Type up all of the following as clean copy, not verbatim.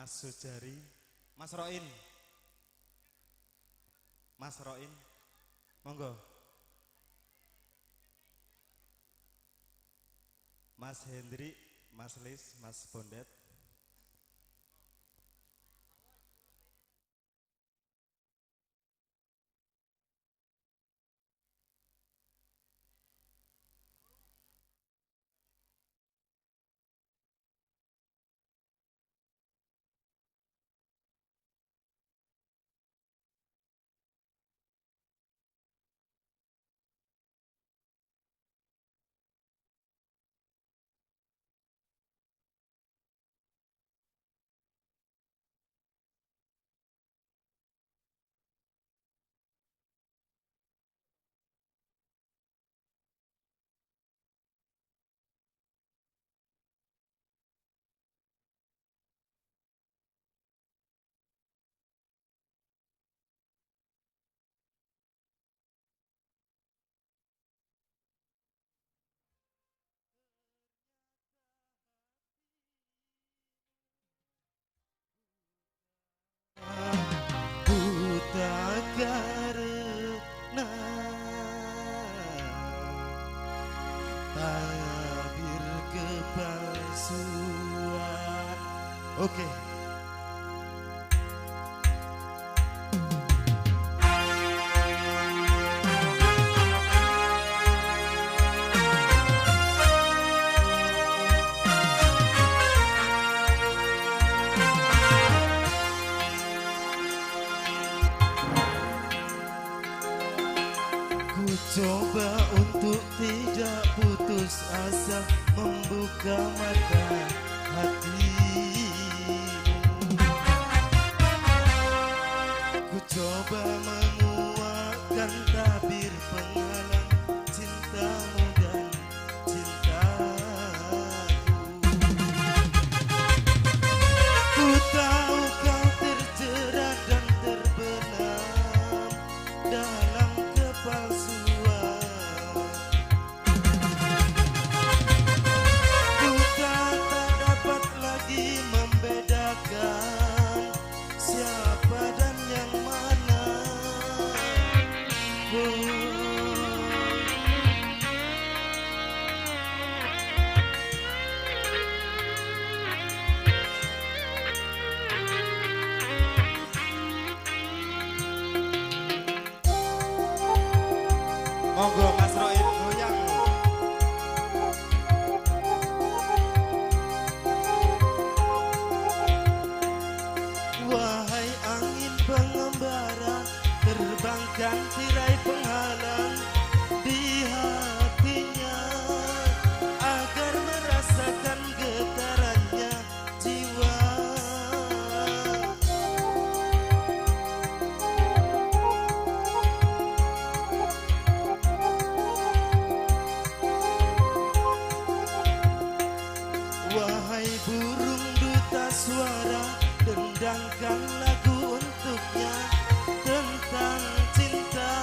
Mas Sujari, Mas Roin, Mas Roin, monggo. Mas Hendri, Mas Lis, Mas Bondet. Buta karena tabir kepalsuan. Oke. Ku coba untuk tidak putus asa, membuka mata hatimu. Ku coba menguatkan tabir penghalang cintamu dan cintaku. Ku tahu kau terjerat dan terbenam dalam kepalsuan. Ku tak dapat lagi membedakan siapa dan yang mana. Monggo Mas Roin goyang. Wahai angin pengembara, terbangkan tirai penghalang di hatinya agar merasakan getarannya jiwa. Wahai burung duta suara, dendangkan lagu untuknya tentang cinta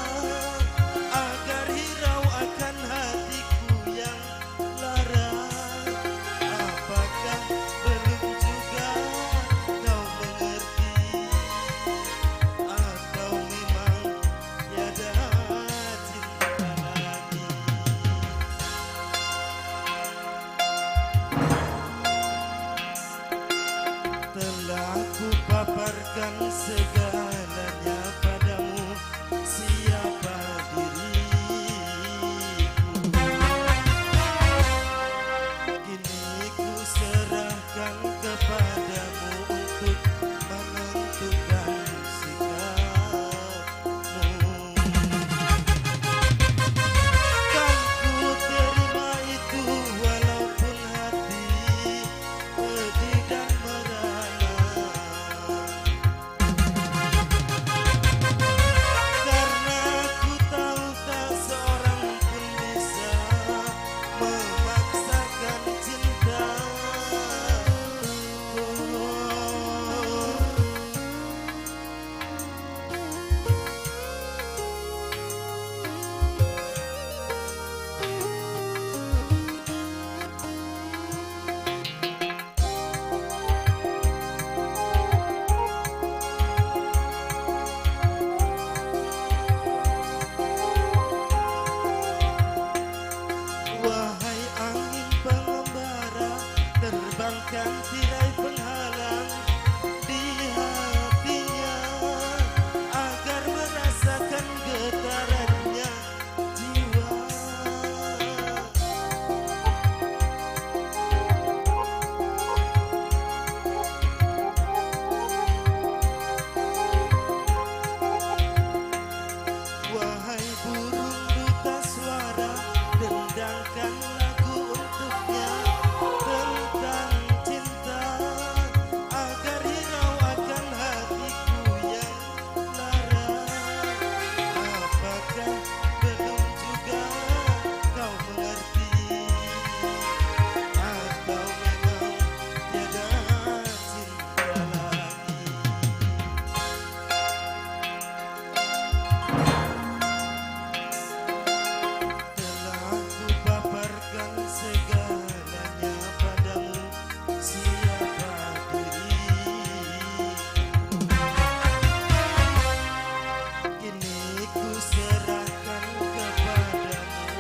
ku serahkan kepadamu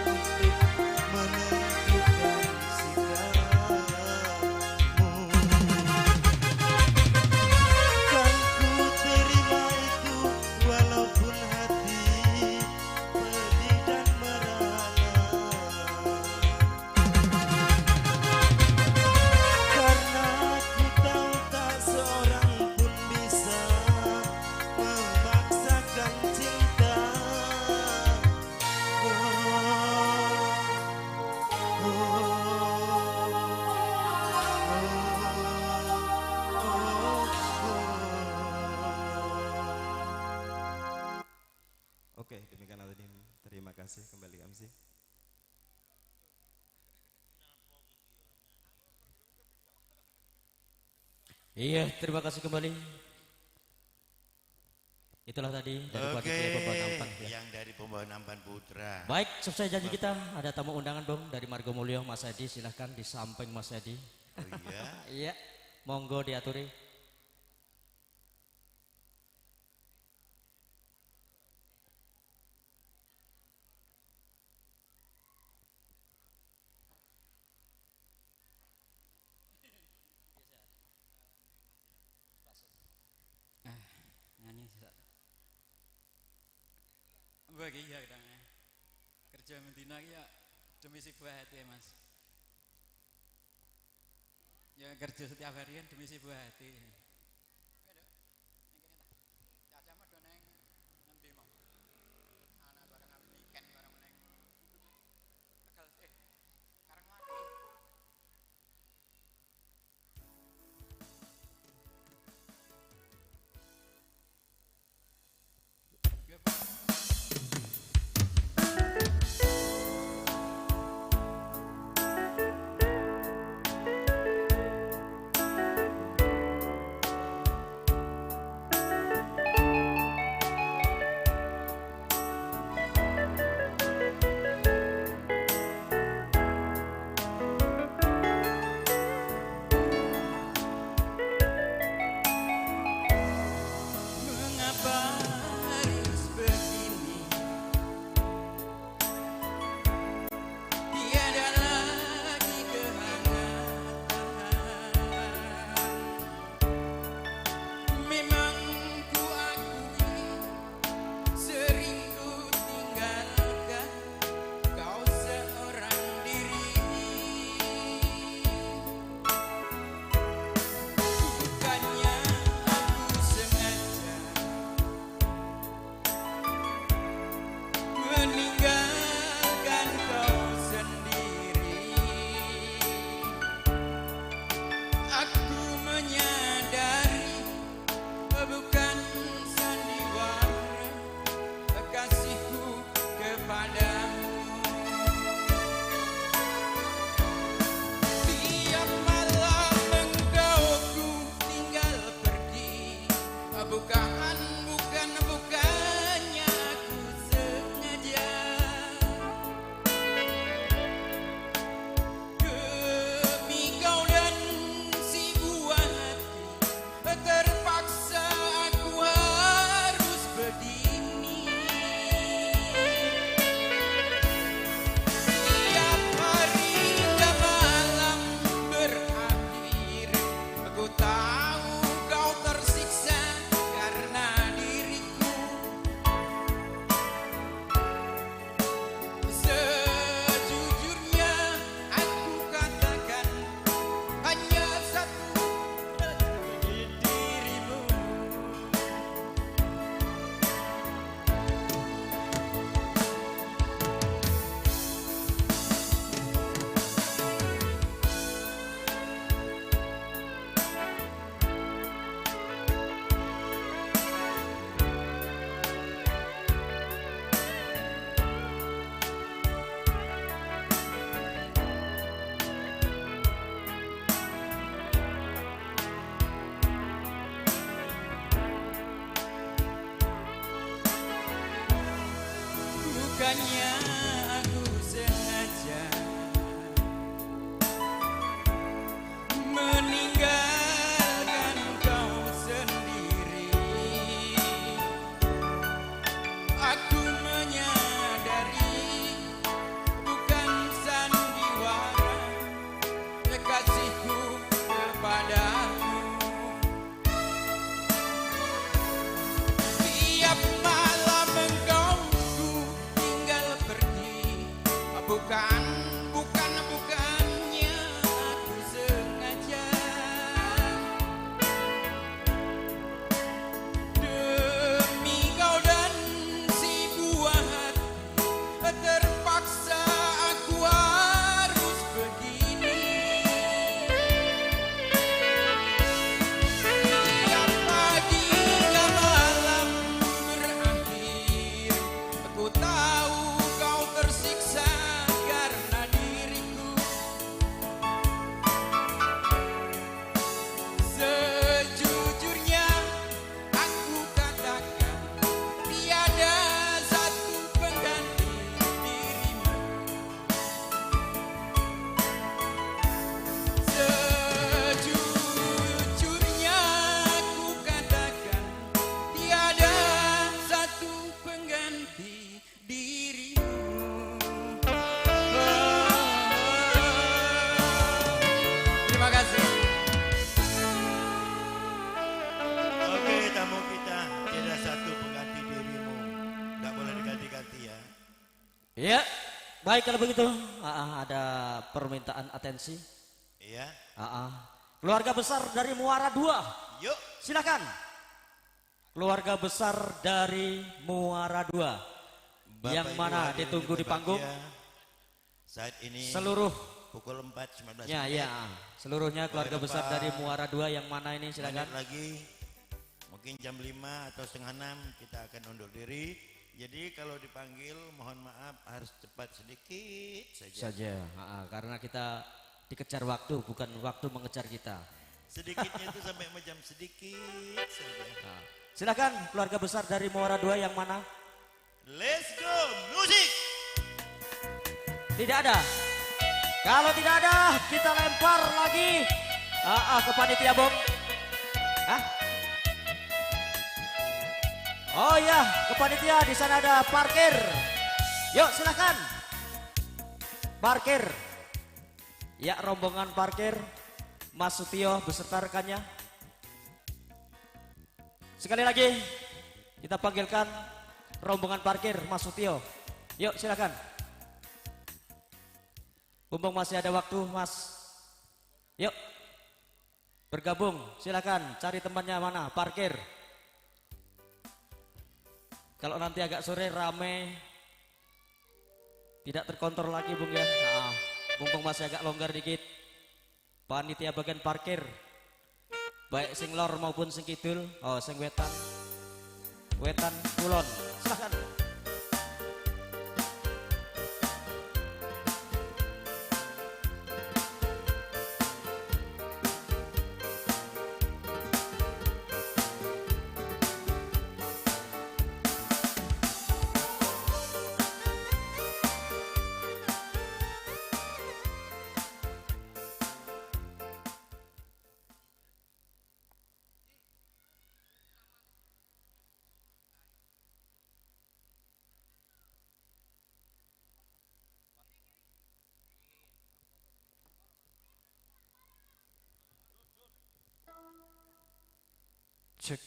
untuk menentukan sikapmu. Kan ku terima itu walaupun hati pedih dan merana, karena ku tahu tak seorang pun bisa memaksakan cinta. Oh, oh, Oke, demikian tadi. Terima kasih kembali MC. Iya, terima kasih kembali. Itulah tadi dari panitia pembawa nampan ya. Yang dari pembawa nampan putra. Baik, selesai janji kita. Ada tamu undangan dong dari Margo Mulyo, Mas Edi. Silahkan di samping Mas Edi. Oh iya. Iya, monggo diaturi. Nyanyi bagi ya kadangnya kerja mentina ya demi sebuah hati ya mas, ya kerja setiap hari kan demi sebuah hati. Bukannya aku sengaja meninggalkan kau sendiri. Aku Ya, baik kalau begitu. Ada permintaan atensi. Iya. Keluarga besar dari Muara 2. Yuk. Silakan. Keluarga besar dari Muara 2. Bapak Yang Ibu mana hadirin ditunggu di berbahagia, panggung? saat ini Seluruh. pukul 4.19 Ya, menit. ya. Seluruhnya keluarga Boleh, besar Bapak. dari Muara 2 yang mana ini silakan. Menit lagi mungkin jam 5 atau setengah 6 kita akan undur diri. Jadi kalau dipanggil mohon maaf harus cepat sedikit saja. Karena kita dikejar waktu, bukan waktu mengejar kita. Sedikitnya itu sampai jam sedikit saja. Silakan keluarga besar dari Muara 2 yang mana? Let's go musik. Tidak ada. Kalau tidak ada, kita lempar lagi ke panitia, Bung. Oh iya, ke panitia, di sana ada parkir. Yuk silakan. Parkir. Ya, rombongan parkir. Mas Sutio beserta rekannya. Sekali lagi kita panggilkan rombongan parkir Mas Sutio. Yuk silakan. Mumpung masih ada waktu, Mas. Yuk. Bergabung, silakan cari temannya mana, parkir. Kalau nanti agak sore rame, tidak terkontrol lagi, Bung ya. Mumpung masih agak longgar dikit. Panitia bagian parkir, baik sing lor maupun sing kidul, sing wetan, kulon, silakan. Cek.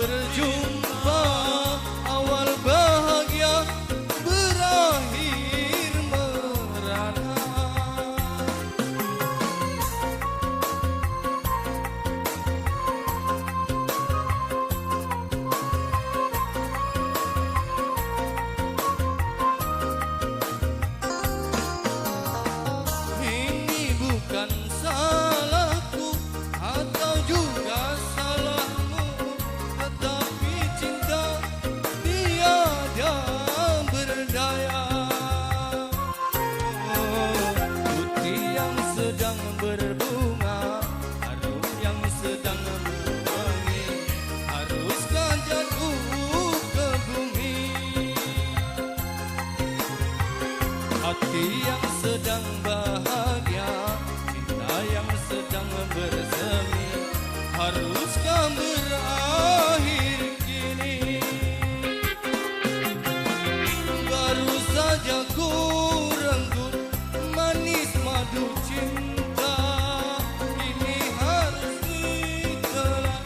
berjumpa, awal bahagia berakhir merana. Ini bukan salahku atau juga salahmu, tetapi cinta tiada berdaya. Putih yang sedang berbunga, harum yang sedang mewangi, haruskah jatuh ke bumi? Hati yang sedang bahagia, cinta yang sedang bersemi, haruskah berakhir kini? Baru saja ku renggut manis madu cinta, ini harus ditelan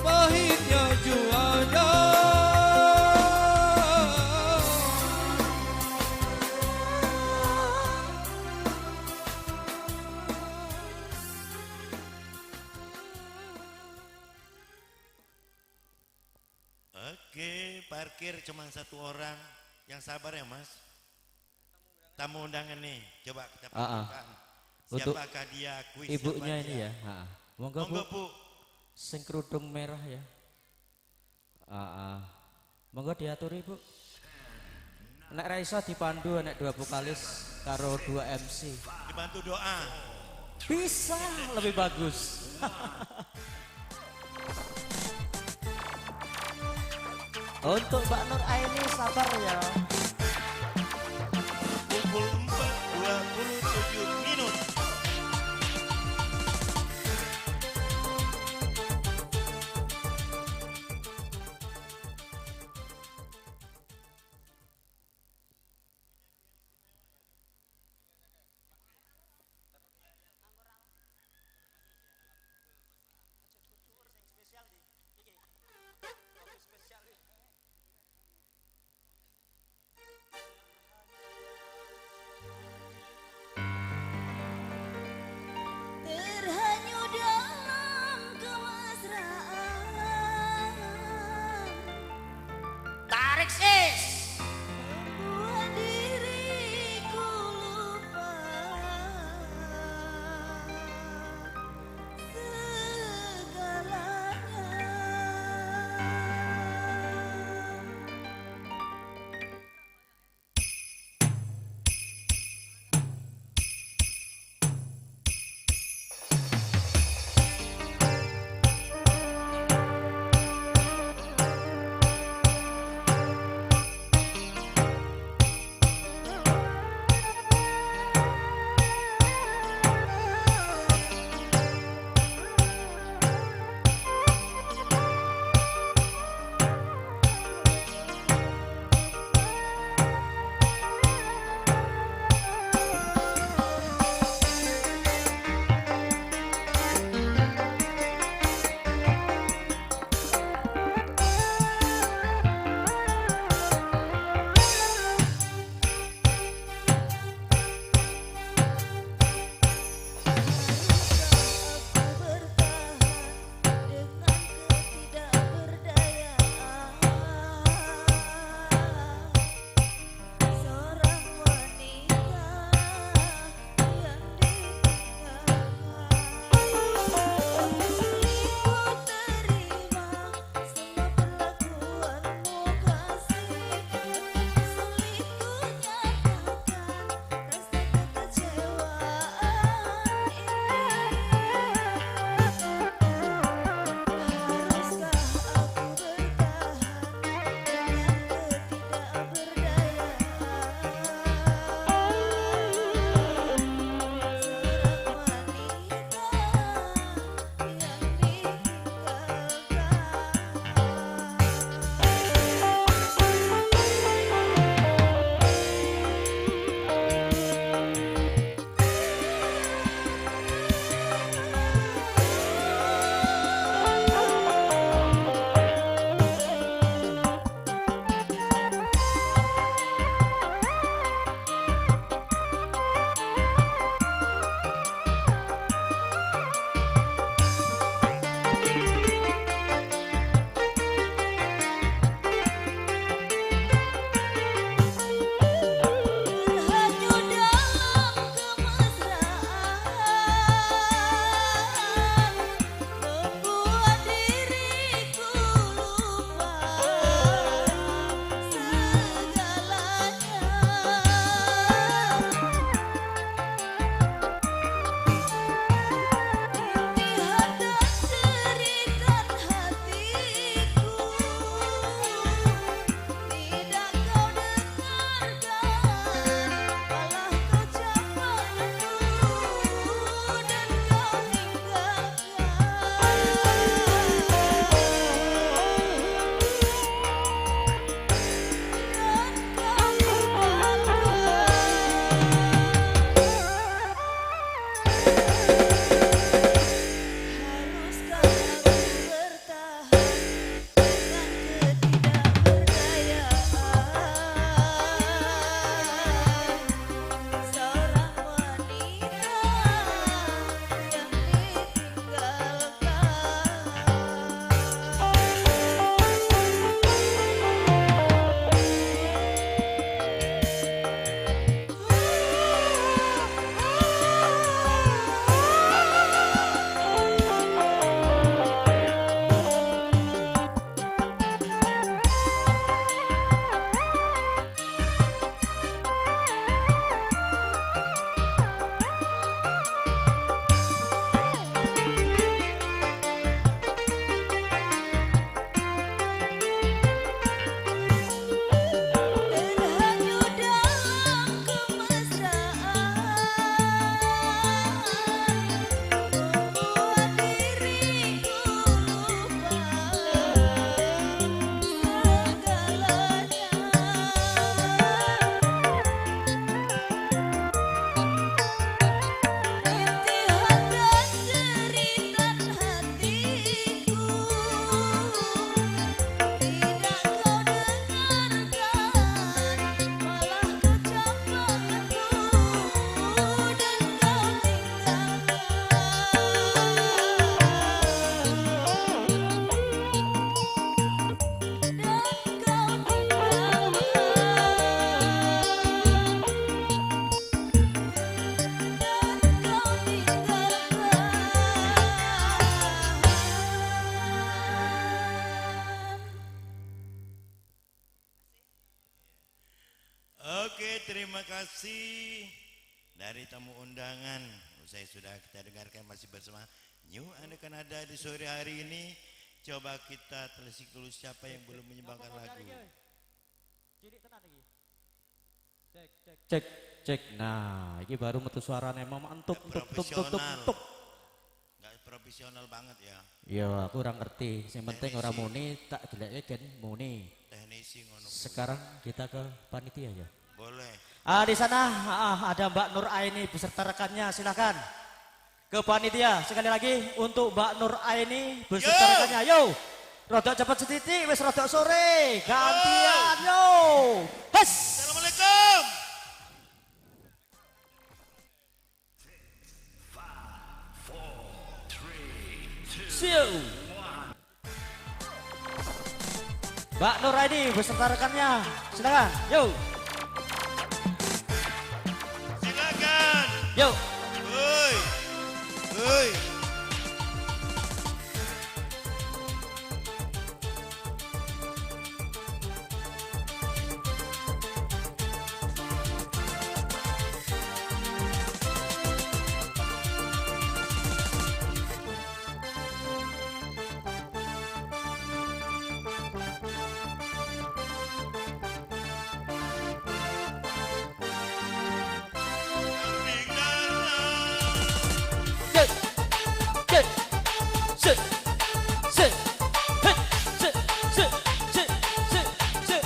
pahitnya juada. Oke, parkir cuma satu orang. Yang sabar ya Mas. Tamu undangan nih, coba kita pastikan. Untuk Siapakah dia? Kuis ibunya siapa ini dia? ya. Monggo Bu, Monggo Bu. sing kerudung merah ya. Monggo diaturi Bu. Nek ra iso dipandu nek dua vokalis karo dua MC. Dibantu doa. Bisa lebih bagus. Untuk Mbak Nur Aini sabar ya. Pukul 4:27 minut. Oke, terima kasih dari tamu undangan. Usai sudah kita dengarkan masih bersama New Ane Kanada di sore hari ini. Coba kita telisik dulu siapa yang belum menyumbangkan lagu. Cek, cek. Nah, ini baru metu suaranya emang mantap. Profesional. Nggak profesional banget ya. Ya, aku kurang ngerti. Yang penting orang muni tak dileknya kan muni. Teknisi ngono. Sekarang kita ke panitia ya. Boleh. Di sana ada Mbak Nur Aini beserta rekannya, silakan ke panitia sekali lagi untuk Mbak Nur Aini beserta Yo. rekannya. Yo, rodok cepat setitik, wes rodok sore, gantian yo. Hes. Assalamualaikum. Siu. Mbak Nur Aini beserta rekannya, silakan. Yo, Silakan. yo. Woi. Woi. Sit, sit, sit, sit, sit, sit, sit, sit, sit, sit.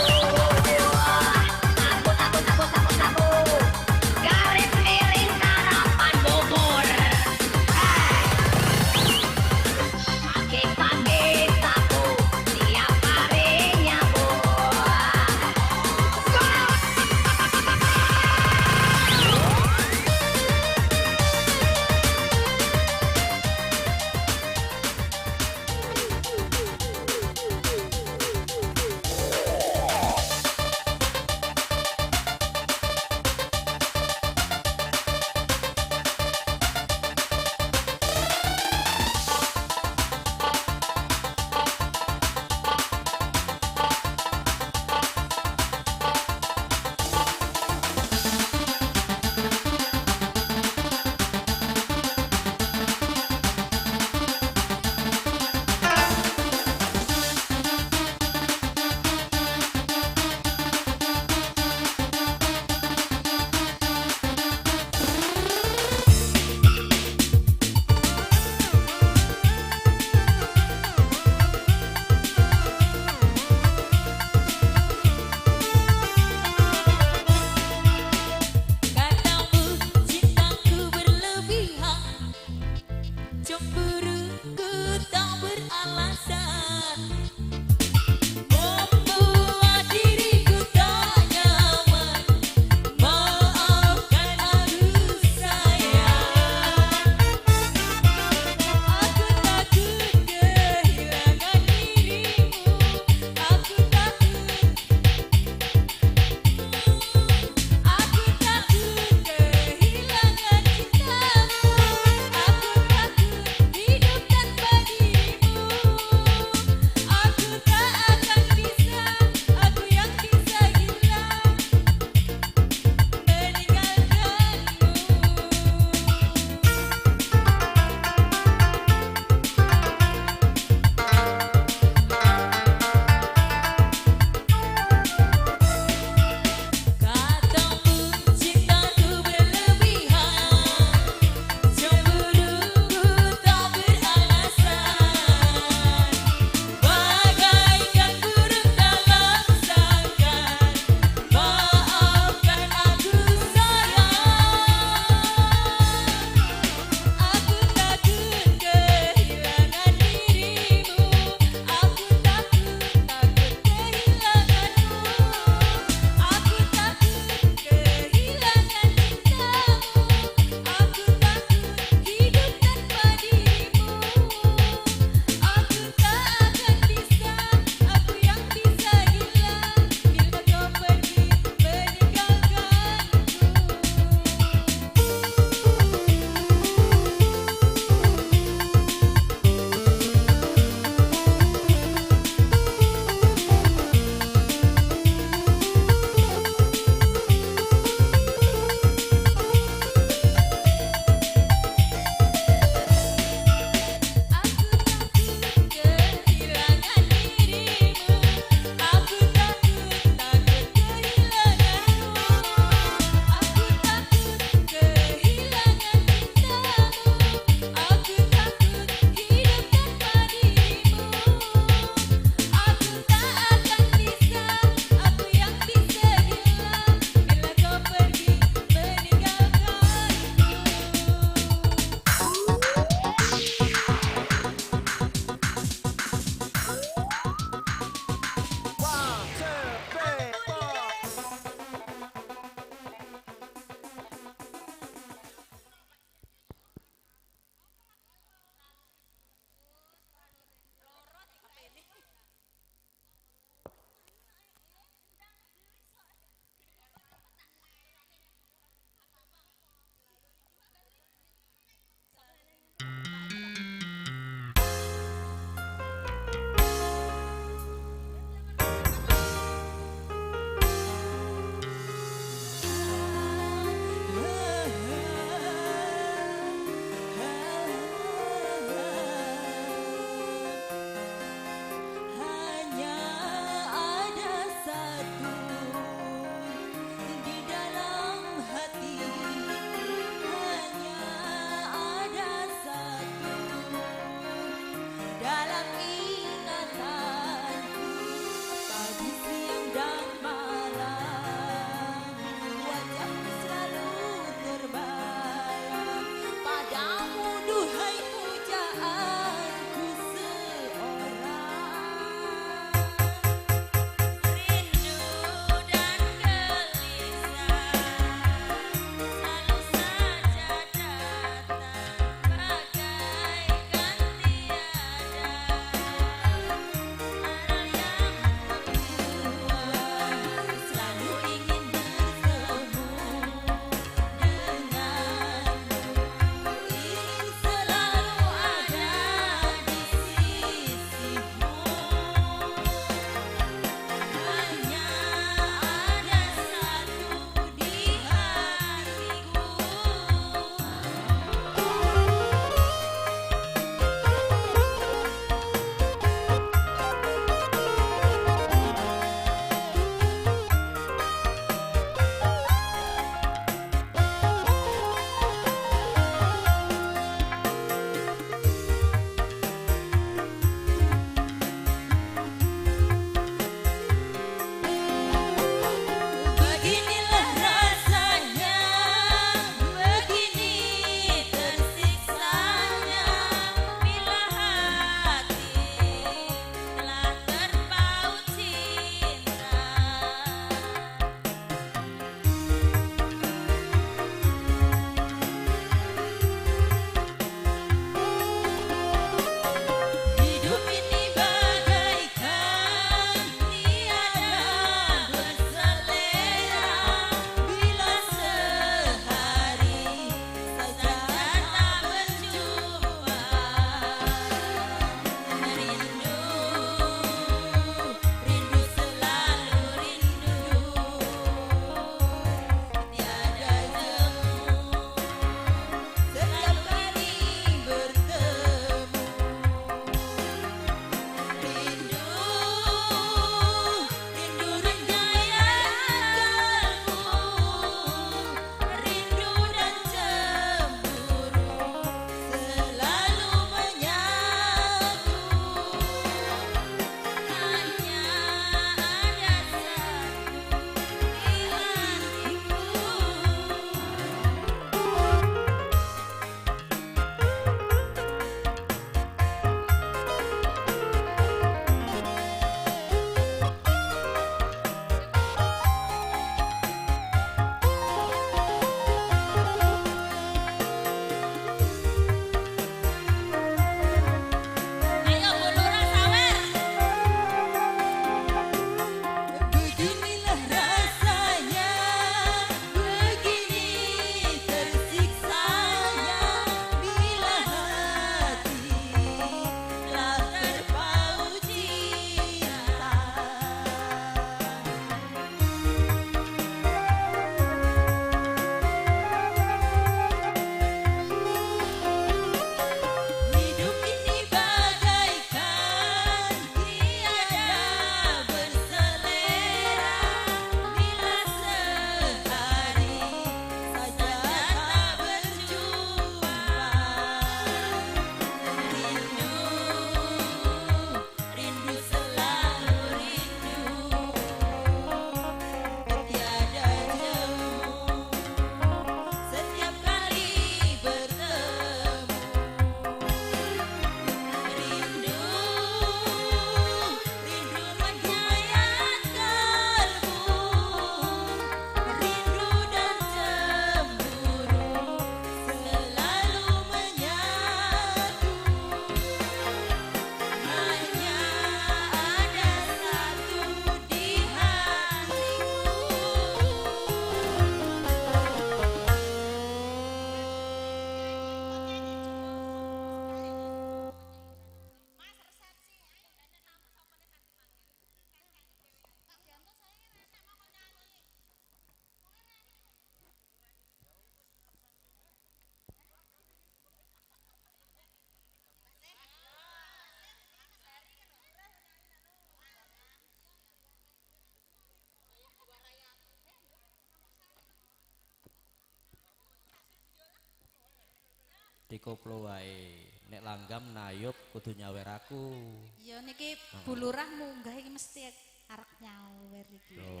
dikoplo wae. Nek langgam nayup kudu nyawer aku. Ya niki Bu Lurah munggah iki mesti arep nyawer iki. Oh.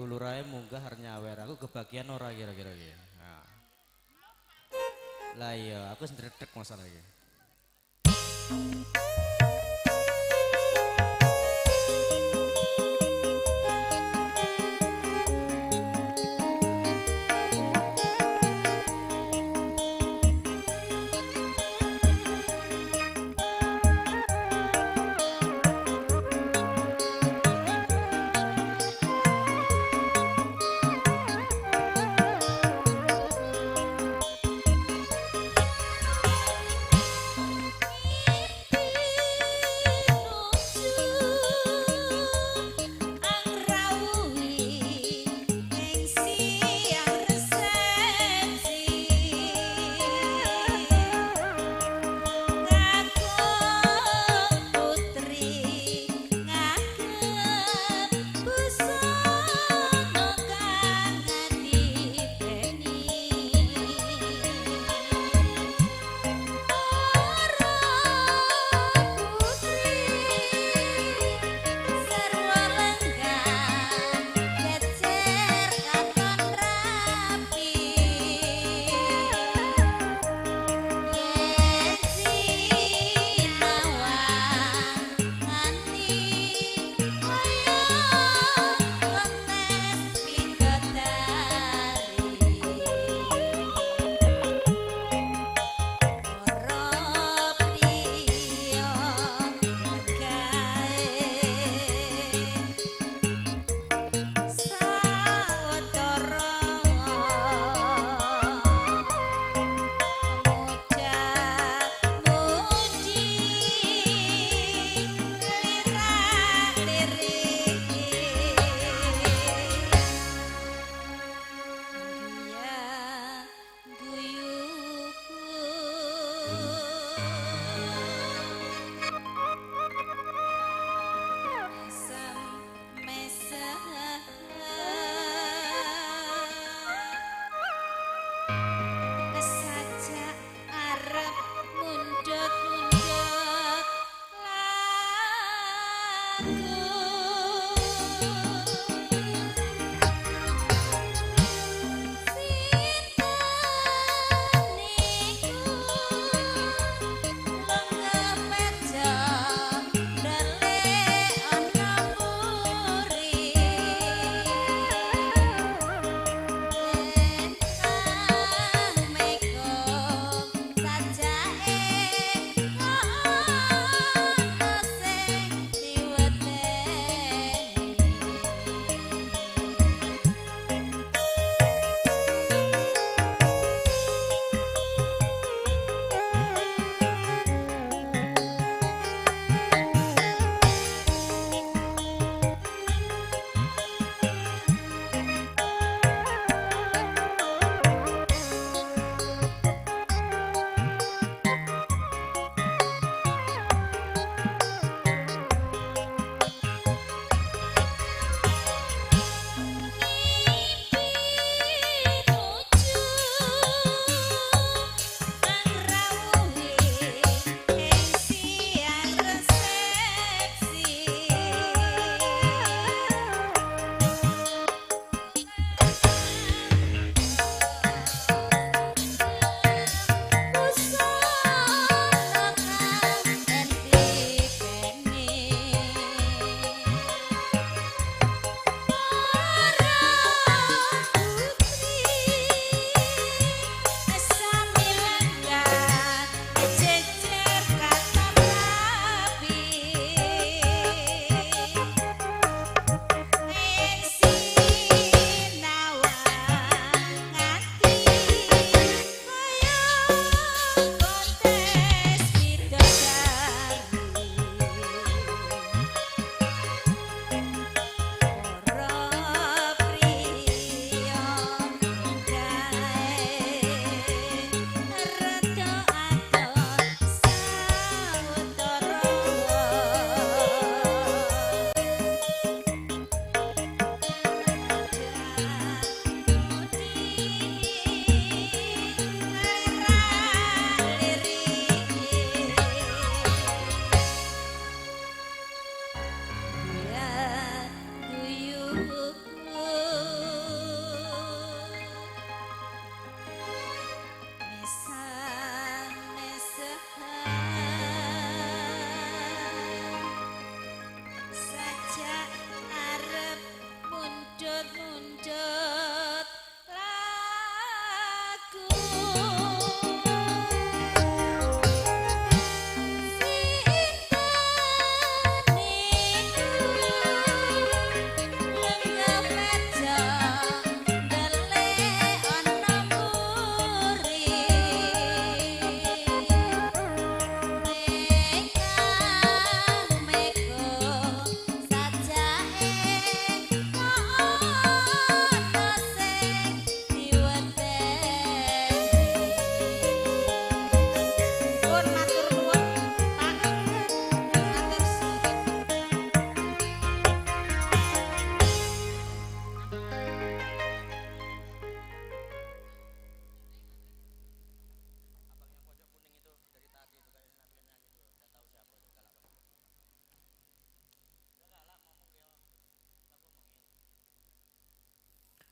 Bulurae munggah arep nyawer aku kebagian ora kira-kira iki. Nah. Lah iya, aku sendredeg masalah iki.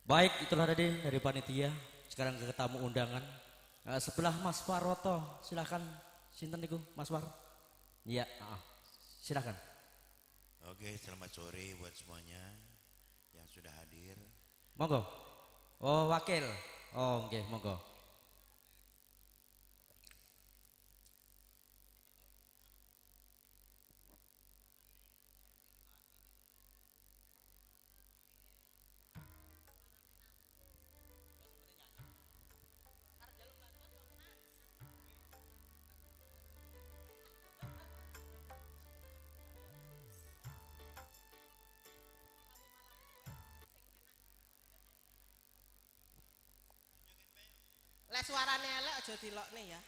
Baik, itulah tadi dari panitia. Sekarang ke tamu undangan. Sebelah Mas Waroto, silakan. Sinten niku, Mas War? Iya, silakan. Oke, selamat sore buat semuanya yang sudah hadir. Monggo. Oh, wakil. Oh, oke, monggo. Lah suarane elek aja dilokne ya.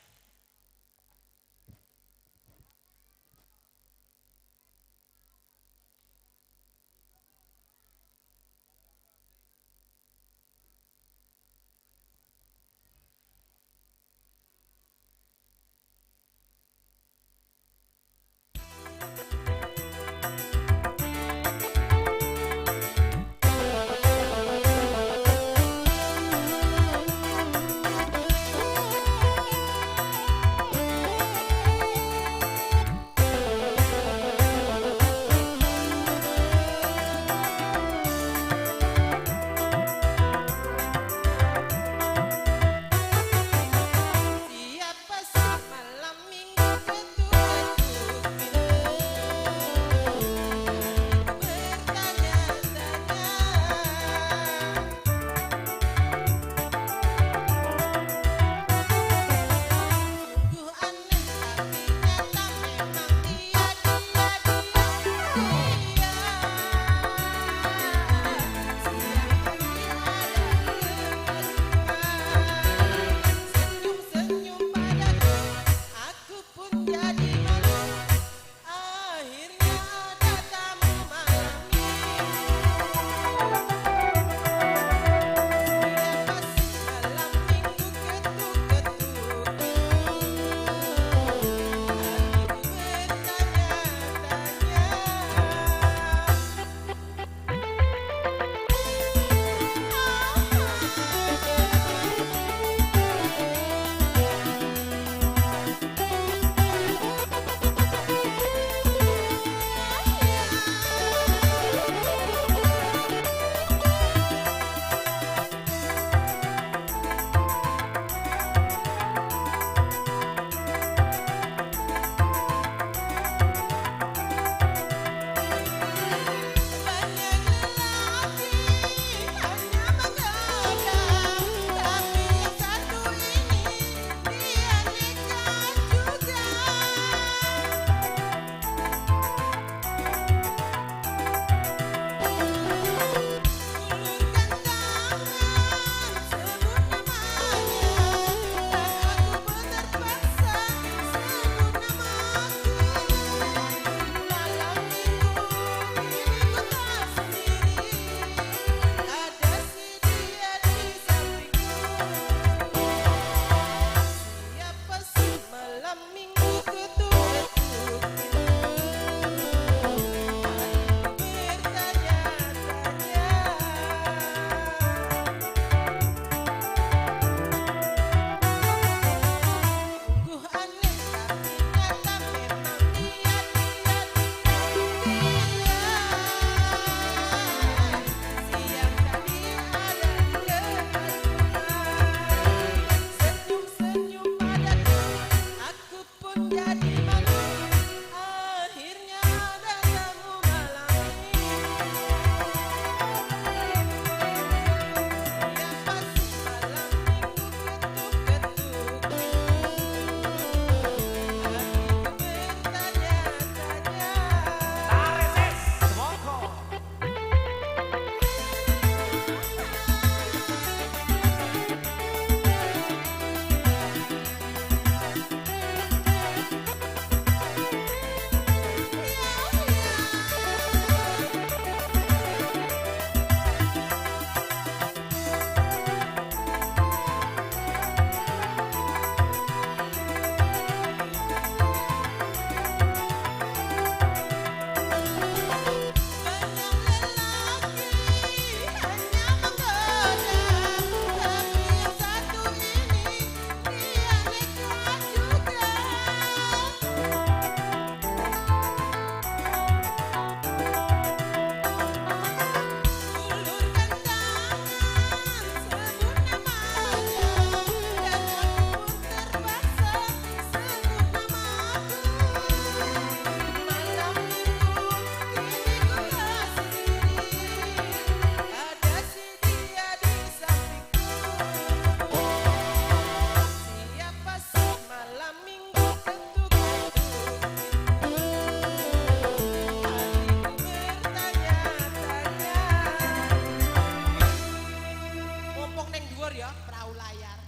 bayar.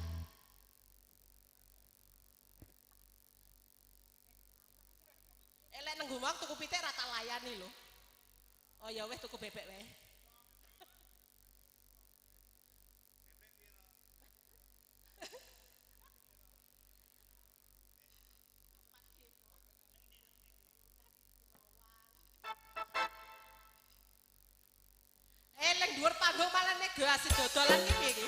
Elek nang Gumawang tuku pitik ra tak layani lho. Oh ya wis tuku bebek wae. Eleng dhuwur panggung malah negasi dodolan iki piye iki?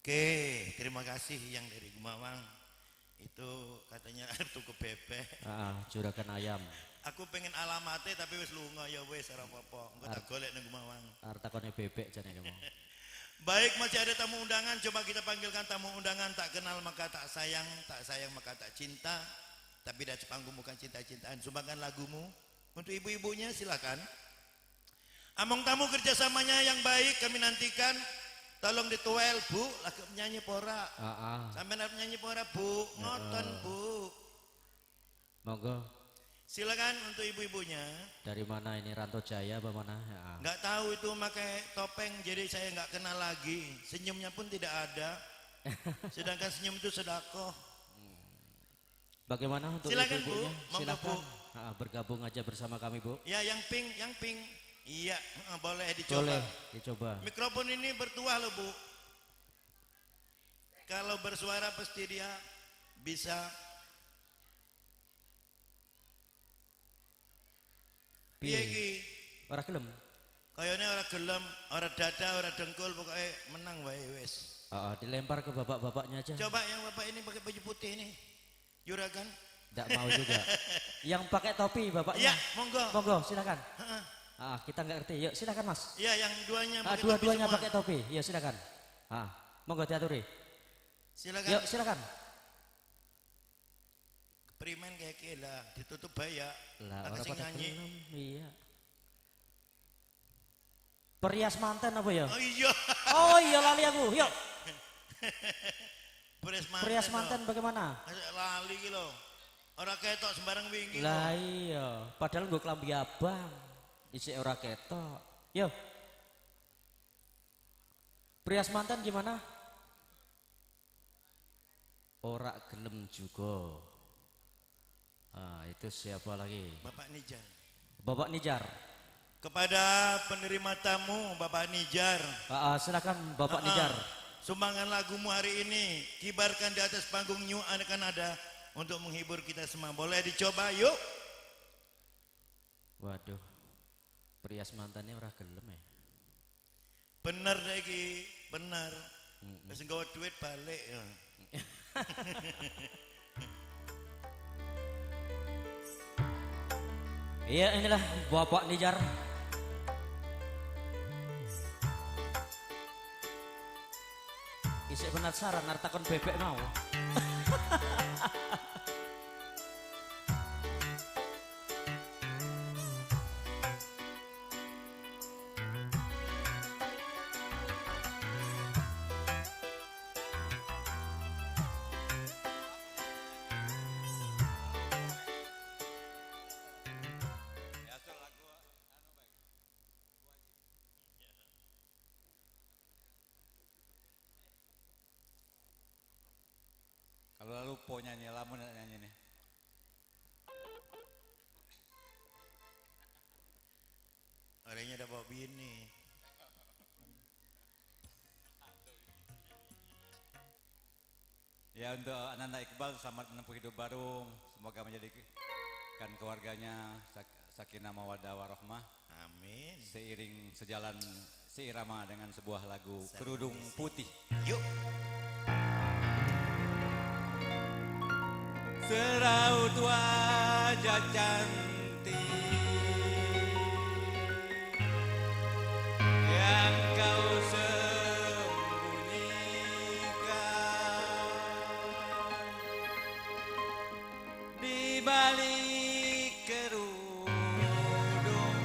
Oke, terima kasih yang dari Gumawang. Itu katanya tuku bebek. Juragan ayam. Aku pengen alamatnya tapi wis lunga ya wis ora apa-apa. Engko tak golek nang Gumawang. Arep takone bebek jane kamu. Baik, masih ada tamu undangan. Coba kita panggilkan tamu undangan. Tak kenal maka tak sayang maka tak cinta. Tapi di atas panggung bukan cinta-cintaan. Sumbangkan lagumu untuk ibu-ibunya, silakan. Among tamu kerjasamanya yang baik kami nantikan. Tolong dituel Bu, lagi nyanyi pora. Sampai nyanyi pora Bu, ngoten Bu. Monggo. Silakan untuk ibu-ibunya. Dari mana ini, Ranto Jaya apa mana? Nggak tahu itu pakai topeng, jadi saya nggak kenal lagi. Senyumnya pun tidak ada. Sedangkan senyum itu sedekah. Bagaimana untuk Silakan, ibu-ibunya? Bu. Monggo, Silakan. Bu. Bergabung aja bersama kami, Bu. Ya, yang pink. Iya, boleh dicoba. Boleh dicoba. Mikrofon ini bertuah loh Bu. Kalau bersuara pasti dia bisa. Piye iki? Ora gelem. Kayaknya orang gelem, orang dada, orang dengkul, pokoknya menang wae wes. Dilempar ke bapak-bapaknya aja. Coba yang bapak ini pakai baju putih ini, juragan. Tidak mau juga. Yang pakai topi bapaknya. Iya, monggo. Monggo, silakan. Kita nggak ngerti. Yuk, silakan Mas. Iya, yang duanya pakai Dua-duanya topi pakai topi. Ya silakan. Monggo diaturi. Silakan. Yuk, silakan. Perimen kayak gila, ditutup baya. Lah, orang Kasih pada nyanyi. gelem, iya. Perias manten apa ya? Oh iya. Oh iya, lali aku. Yuk. Perias Manten bagaimana? Lali gitu loh. Orang ketok sembarang wingi. Lah iya, padahal gue kelambi abang. Isi ora ketok. Yo. Perias manten gimana? Ora gelem juga. Itu siapa lagi? Bapak Nijar. Bapak Nijar. Kepada penerima tamu Bapak Nijar. Silakan Bapak Nijar. Sumbangan lagumu hari ini kibarkan di atas panggung New Kanada untuk menghibur kita semua. Boleh dicoba yuk. Waduh. Perias mantannya ora gelem ya. Bener lagi, bener. Wis nggawa duit balik ya. Iya, inilah Bapak Nijar. Isik penasaran nartakon bebek mau. Kalau lalu po nyanyi, lamun nyanyi nih. Orangnya udah bawa bini. Ya untuk anak-anak Iqbal selamat menempuh hidup baru. Semoga menjadikan keluarganya sakinah mawaddah warahmah. Amin. Seiring sejalan seirama dengan sebuah lagu Kerudung Putih. Yuk. Seraut wajah cantik yang kau sembunyikan di balik kerudung putih.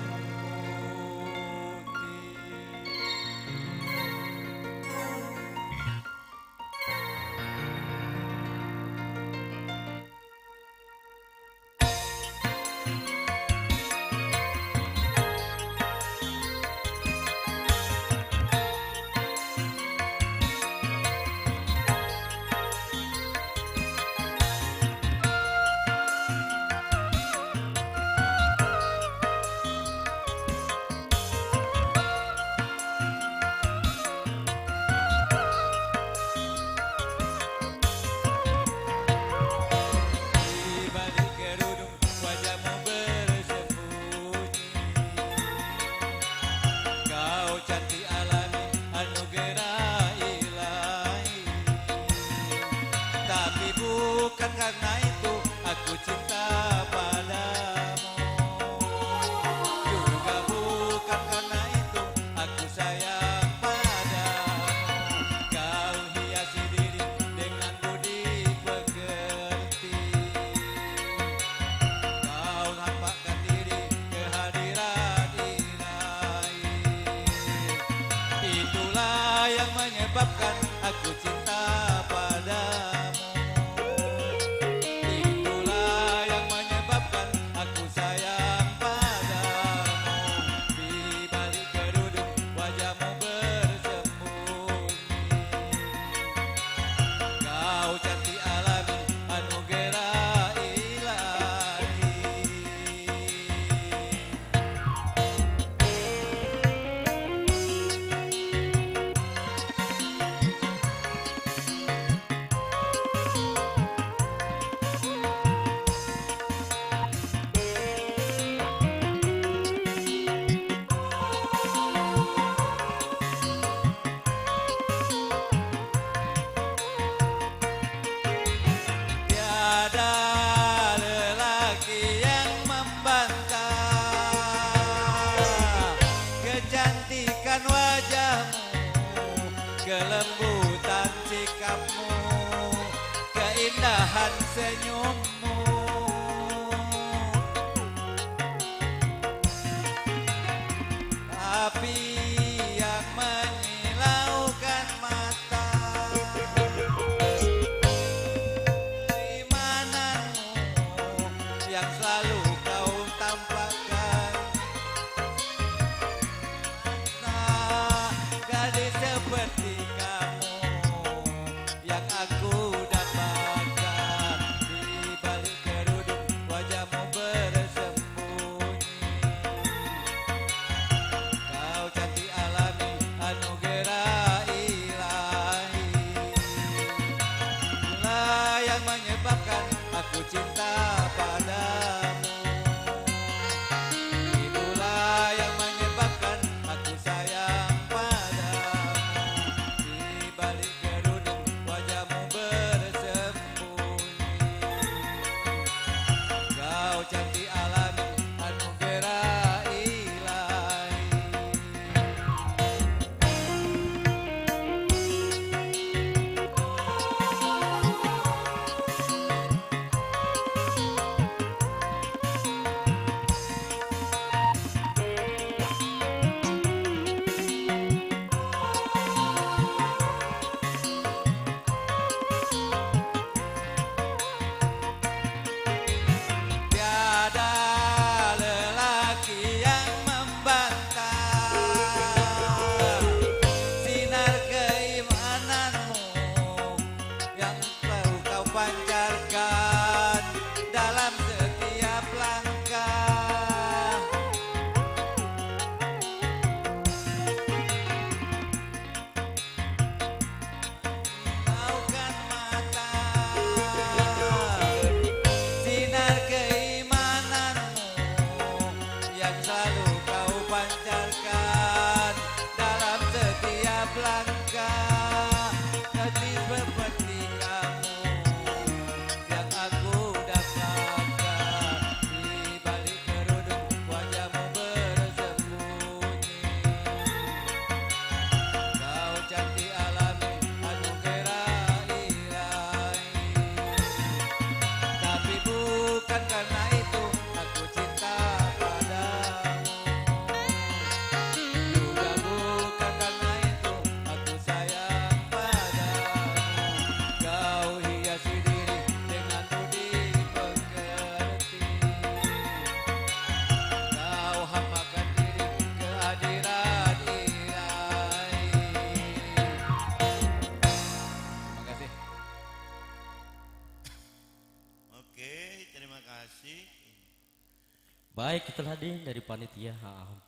Baik, itu tadi dari panitia.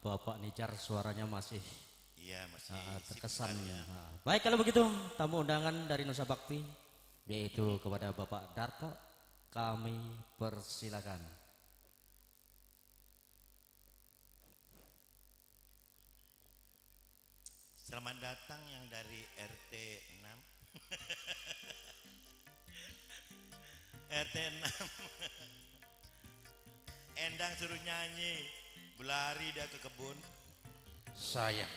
Bapak Nijar suaranya masih Iya, masih terkesan. simpel ya. Baik, kalau begitu tamu undangan dari Nusa Bakti yaitu kepada Bapak Darto, kami persilakan. Selamat datang yang dari RT 6. RT 6. Endang suruh nyanyi, berlari dia ke kebun. Sayang.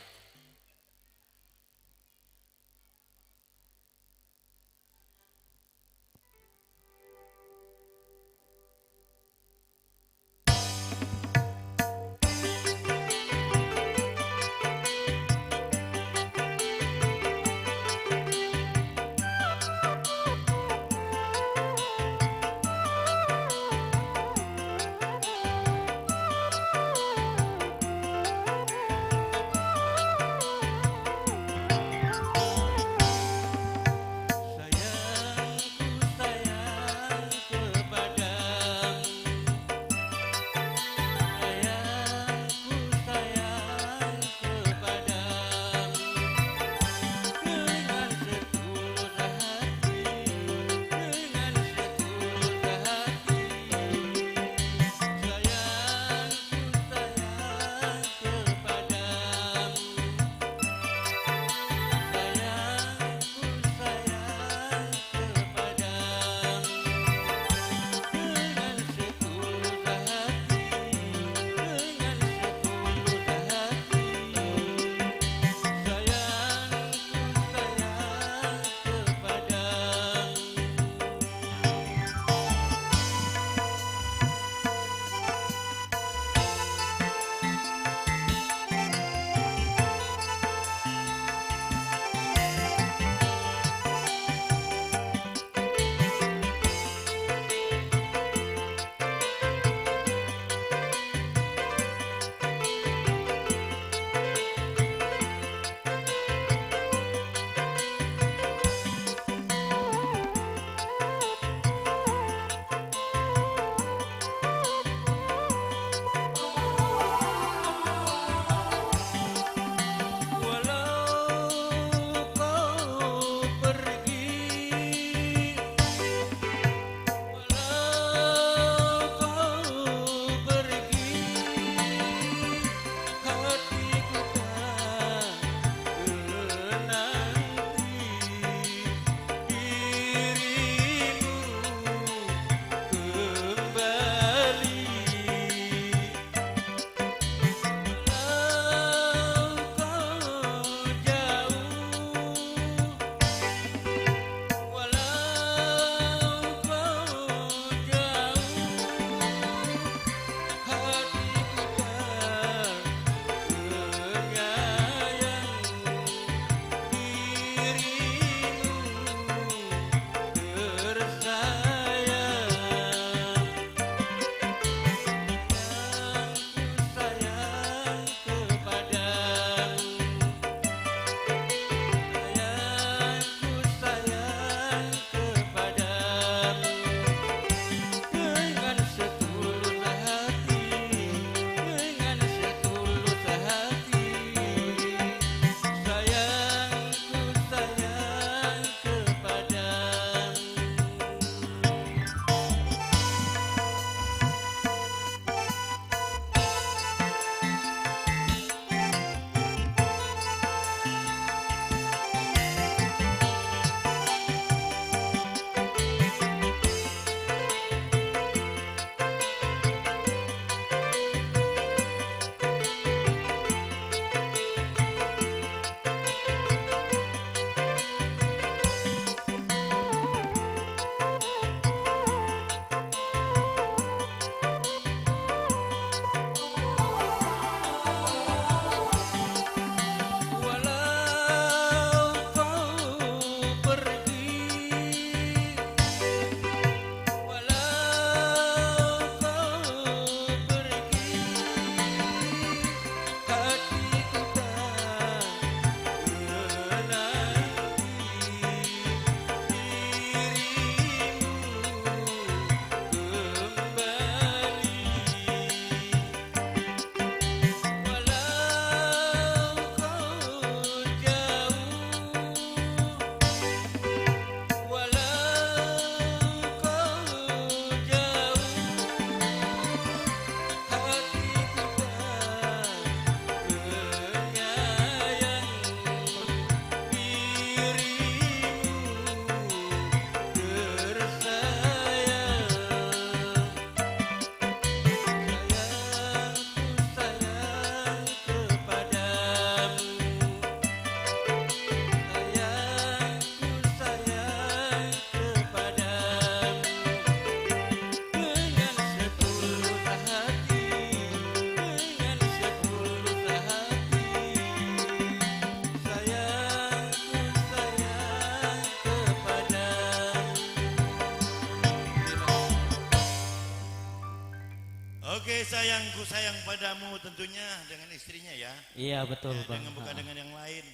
sayangku sayang padamu tentunya dengan istrinya ya. Iya betul Ya, bang. dengan bukan dengan yang lain.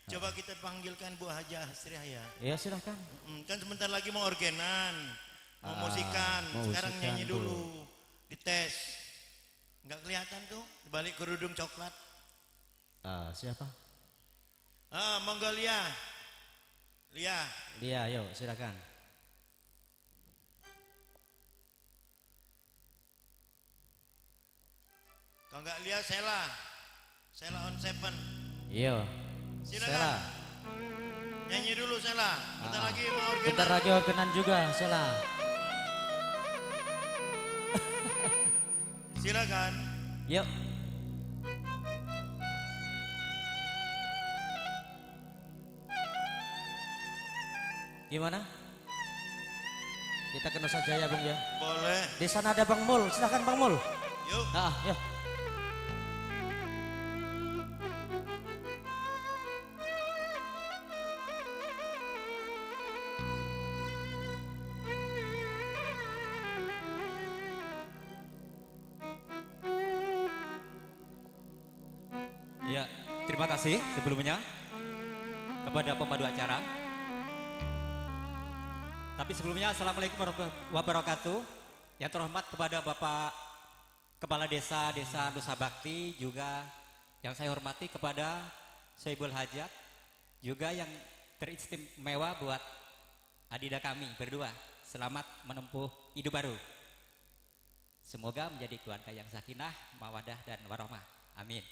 Coba kita panggilkan Bu Haja Sriaya. Ya silahkan. Kan sebentar lagi mau orgenan, mau musikan. mau Sekarang musikan nyanyi dulu, dites. Nggak kelihatan tuh, balik kerudung coklat. Siapa? Monggo Lia. Lia. Dia, yuk silakan. Kalau nggak Lia, Sela. Sela on seven. Iya. Silakan. Sela. Nyanyi dulu Sela. Bentar lagi mau orgenan. Bentar lagi organan juga, Sela. Silakan. Yuk. Gimana? Kita ke Nusa Jaya Bang ya. Boleh. Di sana ada Bang Mul, silakan Bang Mul. Yuk. Yuk. Ya, terima kasih sebelumnya kepada pemandu acara. Tapi sebelumnya Assalamualaikum warahmatullahi wabarakatuh. Yang terhormat kepada Bapak Kepala Desa Nusa Bakti, juga yang saya hormati kepada Soebul Hajat, juga yang teristimewa buat adida kami berdua. Selamat menempuh hidup baru. Semoga menjadi keluarga yang sakinah, mawadah dan warahmah. Amin.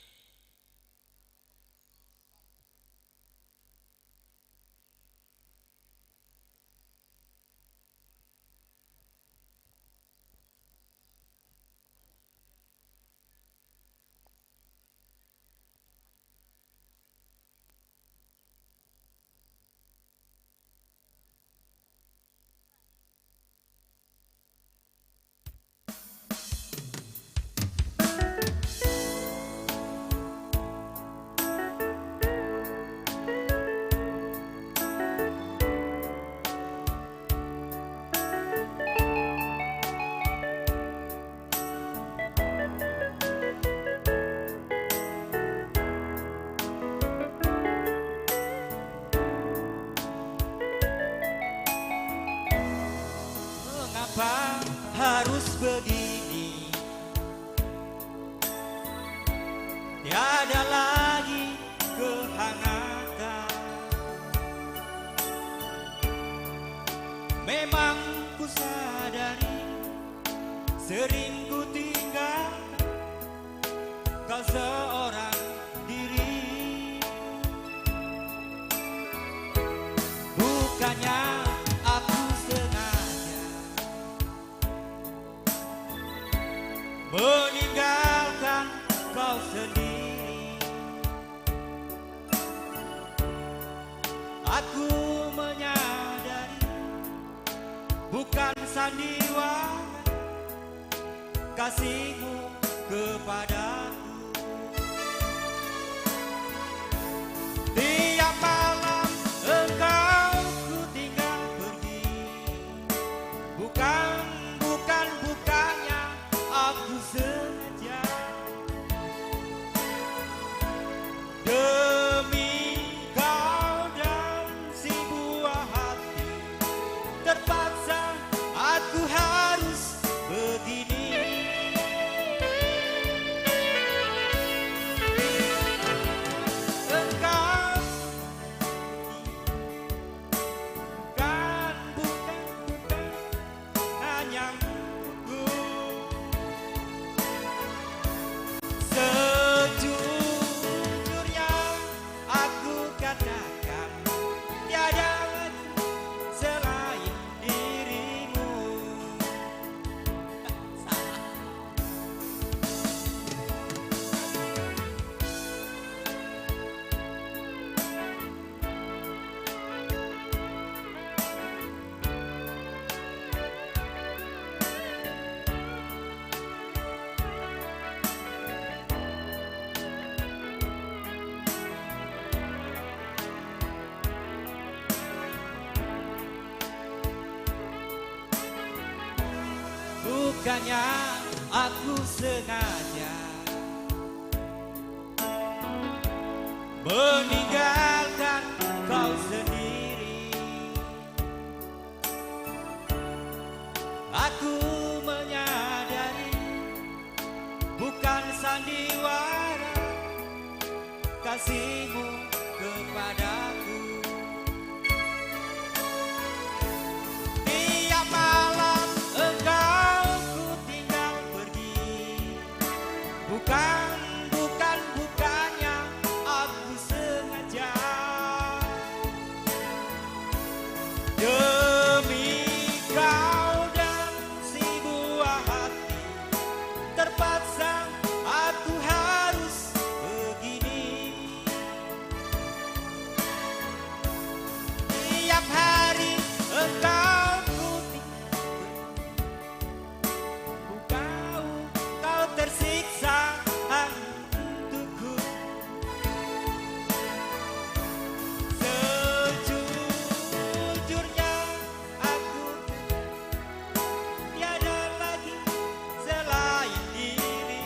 Mengapa harus begini? Tiada lagi kehangatan. Memang ku sadari sering ku tinggalkan kau seorang diri. Bukannya aku sengaja meninggalkan kau sendiri. Aku menyadari bukan sandiwara kasihmu kepadaku. Tiap malam engkau ku tinggal pergi. Bukannya aku sengaja. Demi kau dan si buah hati, terpaksa aku harus begini. Engkau bukan hanya aku. Sejujurnya aku katakan tiada selain dirimu. Bukannya aku sengaja meninggalkan kau sendiri. Aku menyadari bukan sandiwara kasihmu kepadaku. Tiap malam engkau ku tinggal pergi, bukannya aku sengaja. Demi kau dan si buah hati, terpaksa aku harus begini. Tiap hari engkau ku kau tersiksa untukku. Sejujurnya aku tiada lagi selain dirimu.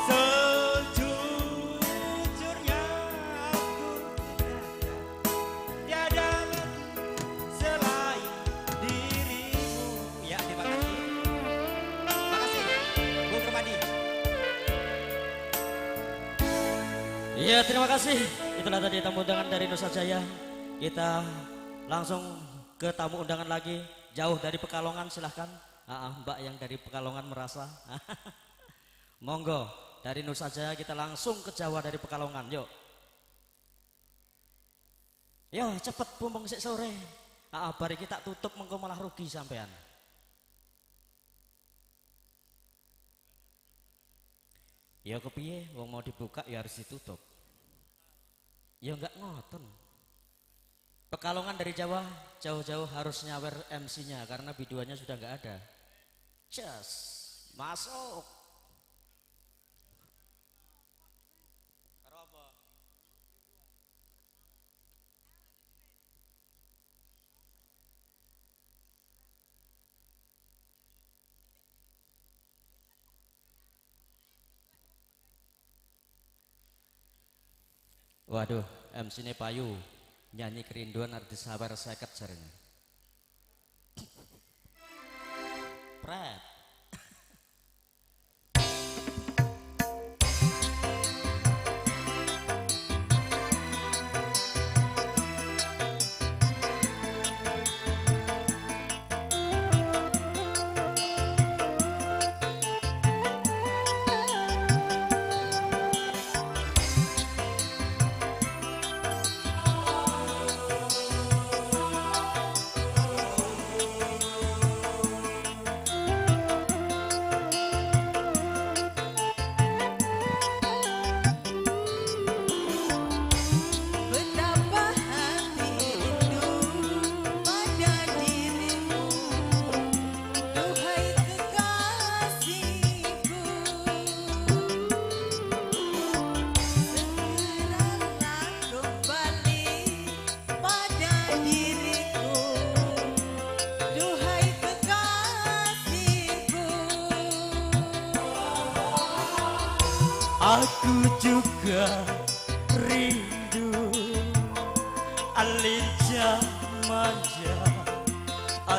Sejujurnya aku tiada lagi selain dirimu. Ya, terima kasih. Terima kasih, Bung Rumadi. Ya, terima kasih. Itulah tadi tamu undangan dari Nusa Jaya. Kita langsung ke tamu undangan lagi. Jauh dari Pekalongan, silahkan. Mbak yang dari Pekalongan merasa. Monggo, dari Nusa Jaya kita langsung ke Jawa dari Pekalongan. Yuk. Yo, cepet bumbung sik sore. Bari kita tutup mengko malah rugi sampean. Ya kepiye, wong mau dibuka ya harus ditutup. Ya enggak ngoten. Pekalongan dari Jawa jauh-jauh harus nyawer MC-nya karena biduannya sudah enggak ada. Just masuk. Waduh, MC ini payu, nyanyi kerinduan artis sabar seket jarene. Pret. Betapa hati rindu pada dirimu, duhai kekasihku. Segeralah kembali pada diriku, duhai kekasihku. Aku juga rindu lincah manja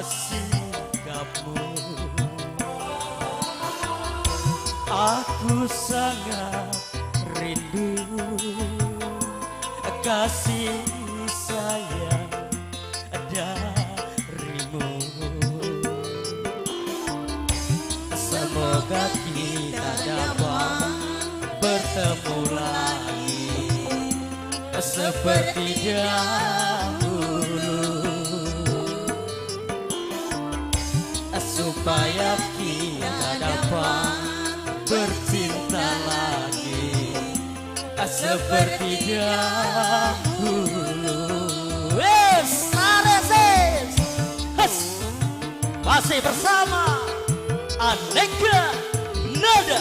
sikapmu. Aku sangat rindu kasih sayang darimu. Semoga kita dapat bertemu lagi seperti dahulu, supaya kita dapat bercinta lagi seperti dahulu. Masih bersama Aneka Nada.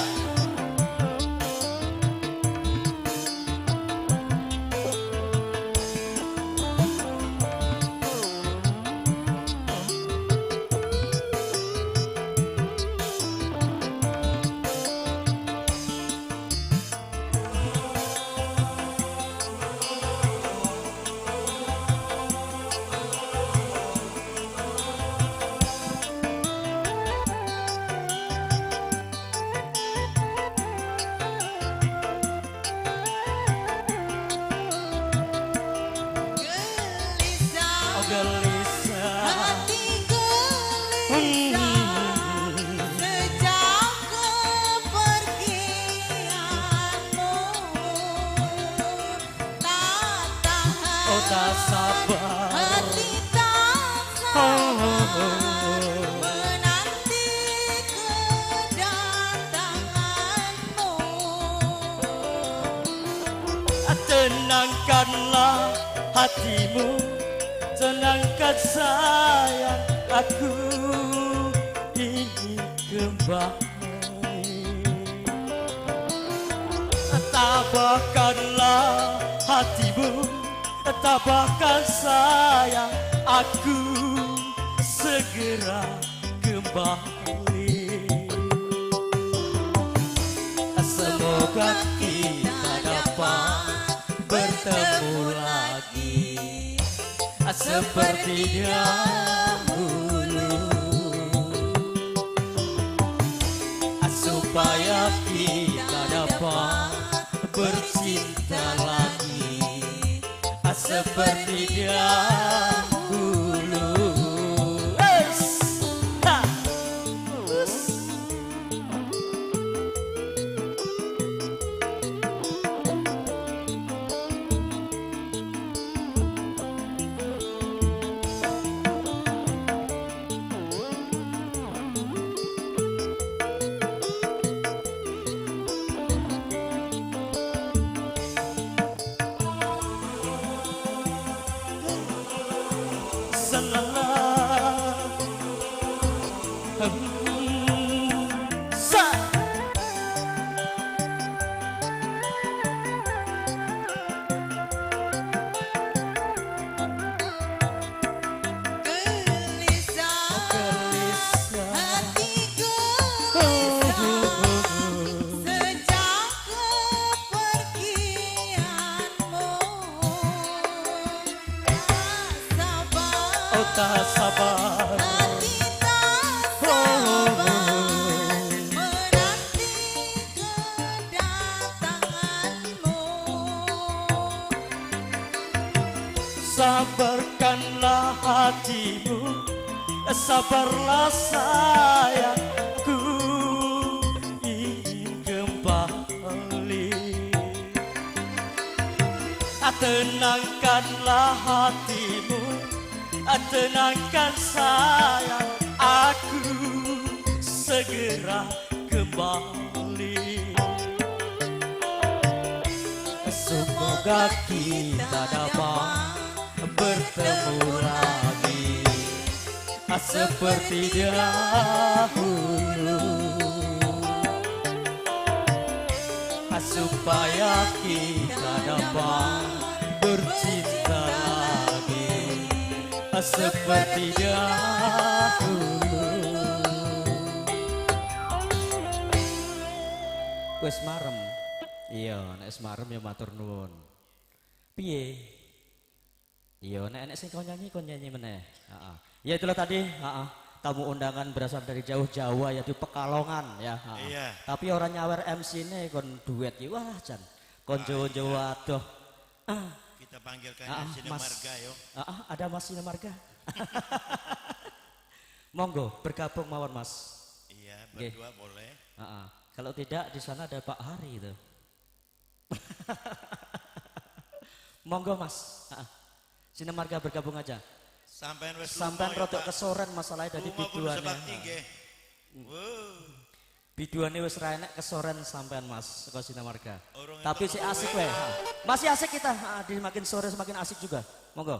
tenangkanlah hatimu, tenangkan sayang, aku ingin kembali. Tabahkanlah hatimu, tabahkan sayang, aku segera kembali. Semoga kita dapat bertemu lagi seperti dahulu, supaya kita dapat bercinta lagi seperti dahulu. Tak sabar, menanti kedatanganmu. sabarkanlah hatimu, sabarlah sayangku, ingin kembali. Tenangkanlah hatimu, tenangkan sayang, aku segera kembali. Semoga kita dapat bertemu lagi seperti dahulu, supaya kita dapat bercinta lagi seperti dahulu. Wes marem. Iya, nek wis marem ya matur nuwun. Piye? Iya, nek sing kon nyanyi meneh. Heeh. Ya itulah tadi, tamu undangan berasal dari jauh Jawa yaitu Pekalongan ya. Iya. Tapi orang nyawer MC ini kon duet ya wah jan. Kon Jawa-Jawa adoh. Kita panggilkan Mas. Sinemarga yo. Ada Mas Sinemarga. Monggo bergabung mawon Mas. Iya, Oke. berdua boleh. Kalau tidak di sana ada Pak Hari itu. Monggo Mas. Sinemarga bergabung aja. Sampean wis Sampai rotok kesoren masalahnya dari biduannya. Biduannya wis ra enek kesoren sampean Mas saka Sinemarga. Tapi si asik weh. Masih asik kita. Di makin sore semakin asik juga. Monggo.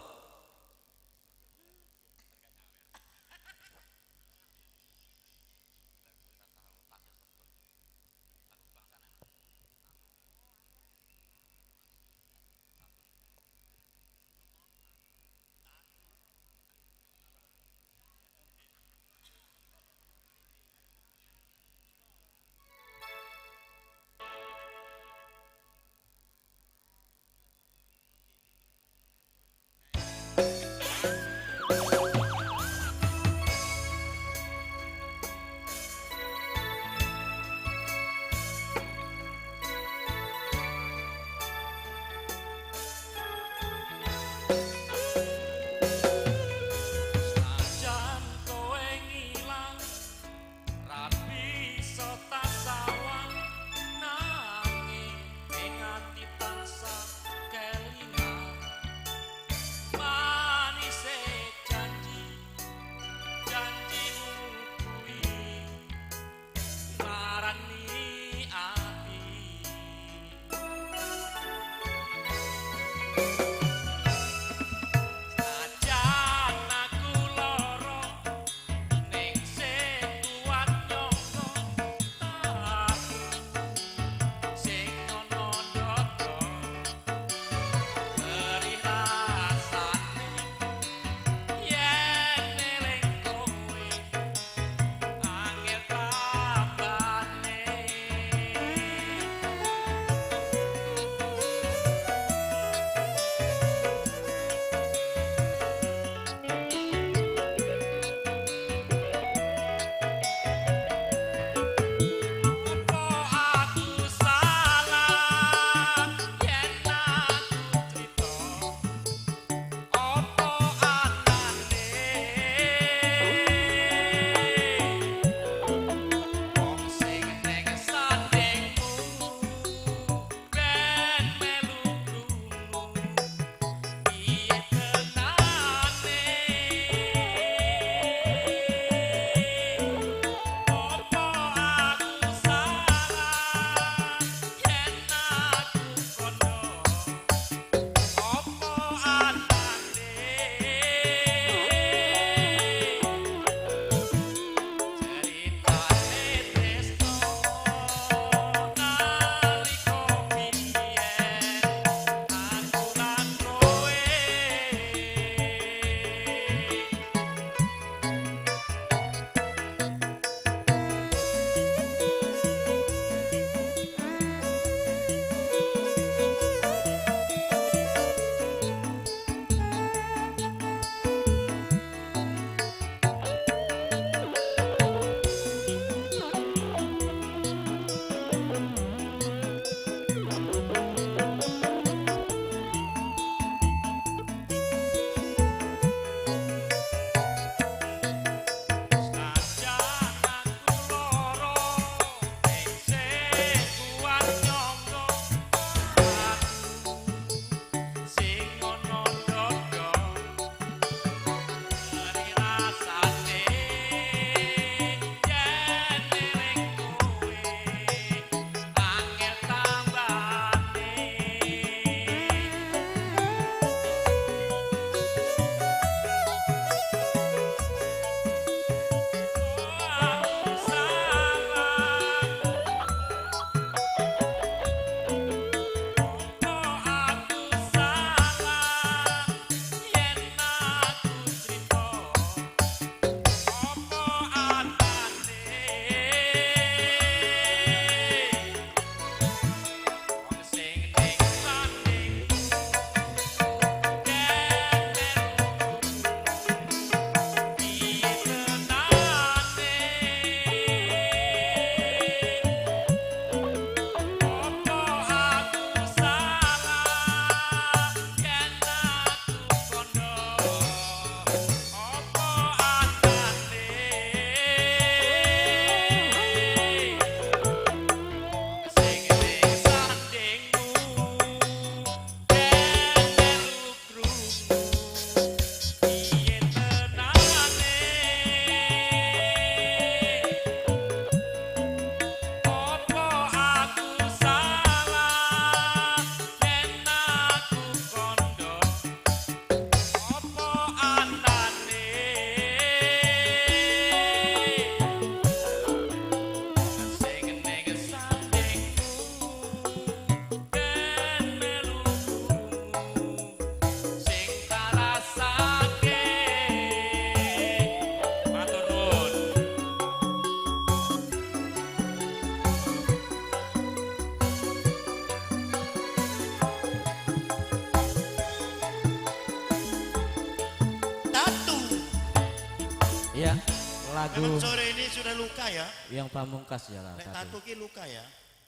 lagu Memang sore ini sudah luka ya. yang pamungkas ya lah Nek tadi. tato ki luka ya.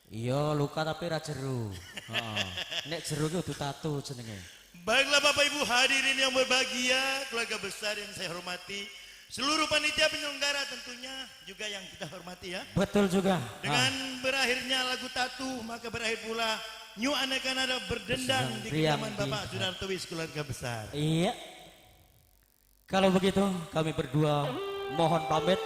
Iya luka tapi ra jeru. Heeh. Nek jeru ki kudu tato jenenge. Baiklah Bapak Ibu hadirin yang berbahagia, keluarga besar yang saya hormati, seluruh panitia penyelenggara tentunya juga yang kita hormati ya. Betul juga. Dengan berakhirnya lagu Tatu, maka berakhir pula New Ane Kanada berdendang di Riang kediaman di- Bapak Sudartowis keluarga besar. Iya. Kalau begitu kami berdua mohon pamit.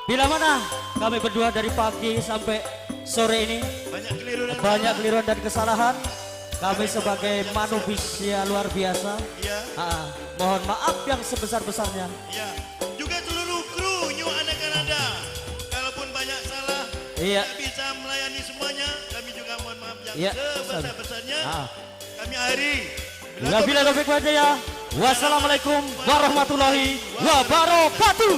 Bila mana kami berdua dari pagi sampai sore ini Banyak keliru dan banyak salah. keliruan dan kesalahan. Kami sebagai manusia luar biasa. Ya, Mohon maaf yang sebesar-besarnya. ya. Juga seluruh kru New Ane Kanada. Kalaupun banyak salah, Iya. tidak bisa melayani semuanya, kami juga mohon maaf yang Iya. sebesar-besarnya. Ah. Kami akhiri. Wabillahi taufiq wal hidayah. Wassalamualaikum warahmatullahi wabarakatuh.